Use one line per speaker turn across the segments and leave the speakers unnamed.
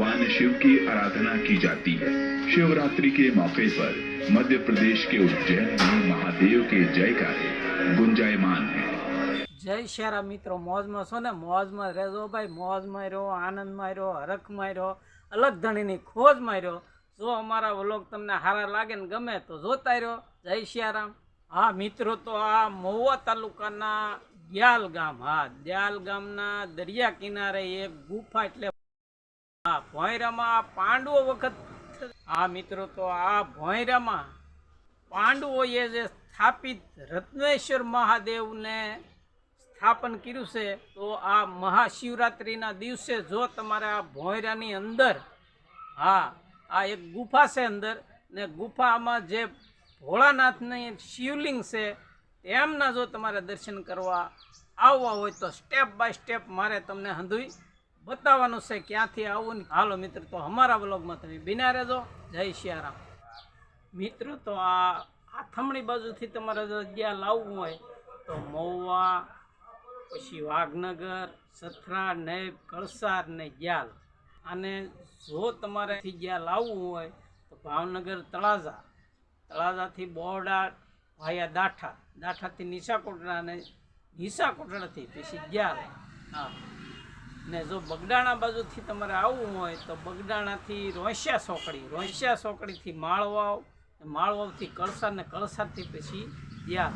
भगवान शिव की आराधना की जाती है। शिवरात्रि के मौके पर मध्य प्रदेश के उज्जैन में महादेव के जयकारे गुंजायमान है।
जय श्यारा मित्रों, मौज में छो ने? मौज में रहेजो भाई। मौज में रहो, आनंद में रहो, हरख में रहो, अलग धणीनी खोज में रहो। जो अमारा व्लॉग तमने सारा लागे ने गमे तो जोता रहो। जय श्याराम। हाँ मित्रों, तो आ महुआ तालुकाना द्याल गाम, हाँ द्याल गामना दरिया किनारे एक गुफा एटले हाँ भोंयरामां पांडवो वखत। हाँ मित्रों, तो आ भोंयरामां पांडवोए जे स्थापित रत्नेश्वर महादेव ने स्थापन कर्યું છે। तो आ महाशिवरात्रिना दिवसे जो तमारे आ भोंयरानी अंदर हाँ आ एक गुफा से अंदर ने गुफामां जे भोळानाथनी शिवलिंग से एमना जो तमारे दर्शन करवा आववा होय तो स्टेप बाय स्टेप मारे तमने हंधुई बताववानुं छे क्यांथी आववुं। हालो मित्र, तो अमारा व्लॉगमां तमे बिना रहेजो। जय श्याराम। मित्र, तो आ हाथमणी बाजुथी तमारे जो ज्यां लाववुं होय तो महुआ पछी वाघनगर, सथरा, नेब, कळसार ने ज्याल। अने जो तमारे थी ज्यां लाववुं होय तो भावनगर तळाजा, तळाजा थी बोरडा वाया दाठा, दाठा थी नीसाकोटड़ा ने नीसाकोटड़ा थी पछी ज्याल। हाँ ने जो बगडाणा बाजू थी तमारे आववुं होय तो बगडाणा थी रोंसिया सोकड़ी, रोंसिया सोकड़ी थी माळवाव, माळवाव थी कळसार ने कळसार थी पछी ज्याल।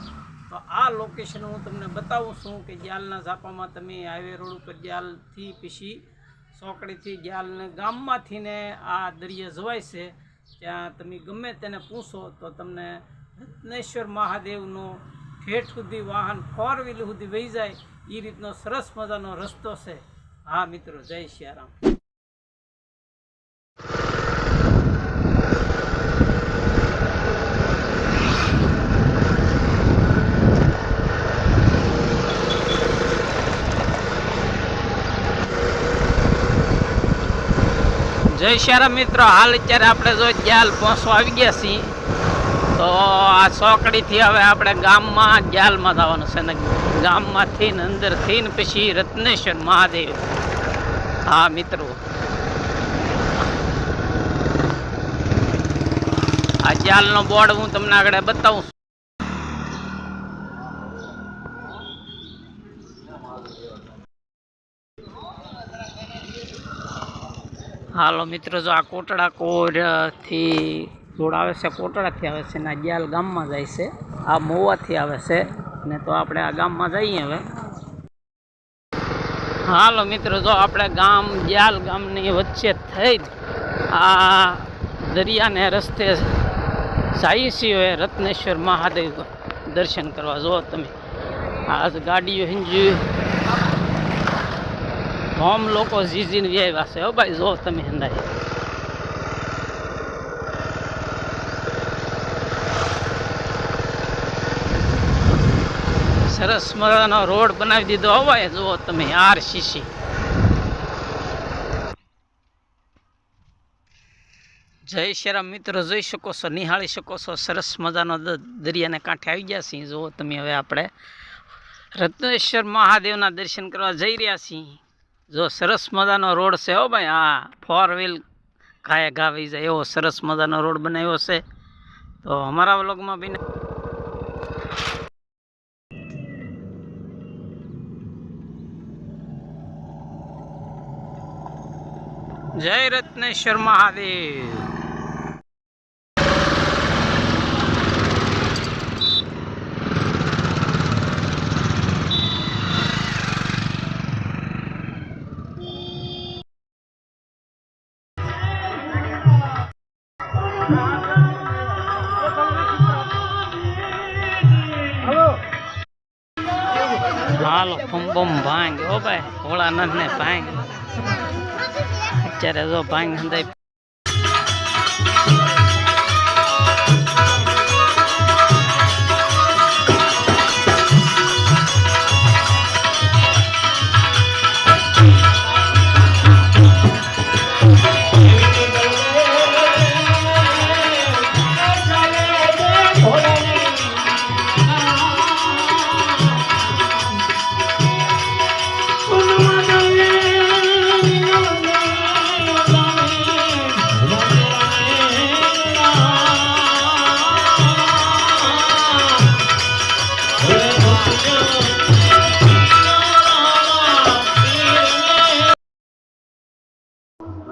तो आ लोकेशन हूँ तमने बतावुं छुं कि ज्यालना झापामां तमे हाईवे रोड पर ज्याल थी पछी सोकड़ी थी ज्याल ने गाममांथी ने आ दरिया जवाय छे। त्यां तमे गमे तेने पूछो तो तमने रत्नेश्वर महादेवनो ठेठ सुधी वाहन 4 व्हील सुधी वही जाए ए रीतनो सरस मजानो रस्तो छे। हाँ मित्रों, जय श्याराम। जय श्याराम मित्रों, हाल अत्यारे आपणे जो ज्याल पहोंचवा आवी गया छीए। तो आ सोकड़ी थी हवे आपणे गाममां ज्यालमां जवानुं छे ने गाममांथी ने अंदरथी ने पछी रत्नेश्वर महादेव। हाँ मित्रों, आ ज्यालनो बोर्ड हूँ तमने आगळ बतावुं। हालो मित्रों, जो आ कोटड़ा कोर थी रोड आवे छे, कोटड़ा थी आवे छे ने ज्याल गाम में जाय छे। आ महुआ थी आवे छे ने तो आपणे आ गाम में जईए हवे। हालो मित्रों, जो आपणे गाम ज्याल गामनी वच्चे थई आ दरिया ने रस्ते जाई छीए रत्नेश्वर महादेव दर्शन करवा। जो तमे आज गाड़ीओ हिंजी हम लोग जीजीन व्याव्या छे हो भाई। जो तमे हंदाय सरस मजानो रोड बनावी दीधो हो भाई। जो तमे आरसीसी। जय श्रीराम मित्रों, जोई शको छो, निहाળી शको छो सरस मजानो दरिया ने कांठे आई गया छी। जो तमे हवे आपणे रत्नेश्वर महादेवना दर्शन करवा जई रह्या छी। जो सरस मजानो रोड से हो भाई। हाँ 4 व्हील घाये घा वही जाए एवो सरस मजानो रोड बनाव्यो छे। तो हमारा व्लॉग में भी जय रत्नेश्वर महादेव। हालो फंबम भांग हो भाई, भोळानाथ ने भांग अत्यारे जो भांग हंदाय।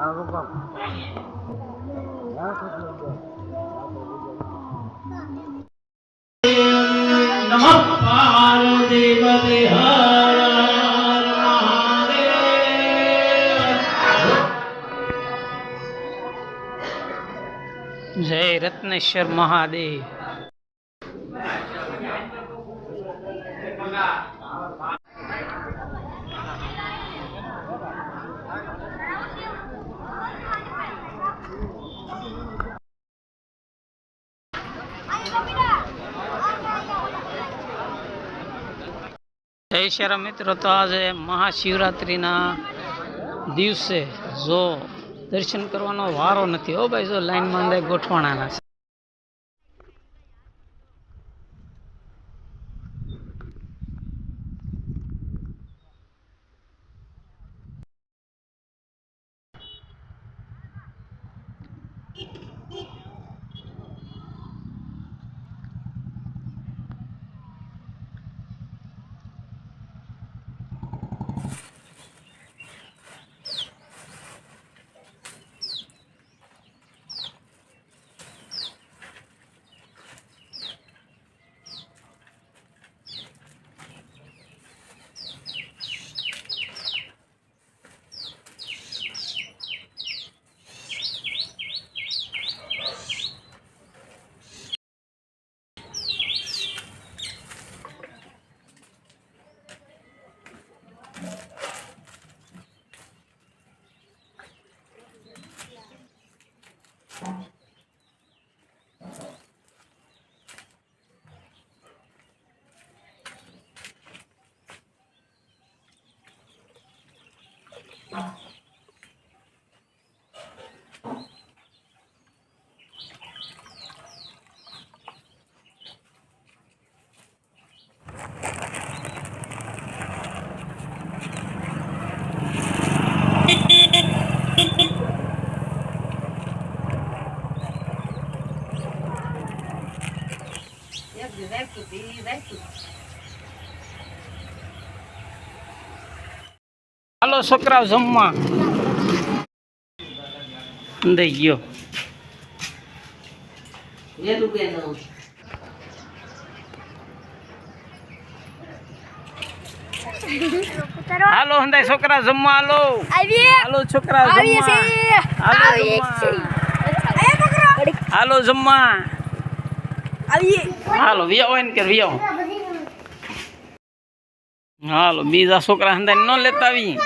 નમઃ પાર્વતી પતે હર હર મહાદેવ.
જય રત્નેશ્વર મહાદેવ. જય શ્રી મિત્રો, તો આજે મહાશિવરાત્રિના દિવસે જો દર્શન કરવાનો વારો નથી. હો ભાઈ, જો લાઈનમાં અંદર ગોઠવાણાના છે. હાલો છોકરાઓ જમવા. દઈ ગયો. હાલો હંદાય છોકરા જમવા. હાલો હાલો છોકરા જમવા. હાલો જમવા. હાલો વિયાવો ને કે વિયાવો. હાલો બીજા છોકરા હંદાય ન લેતા આવી.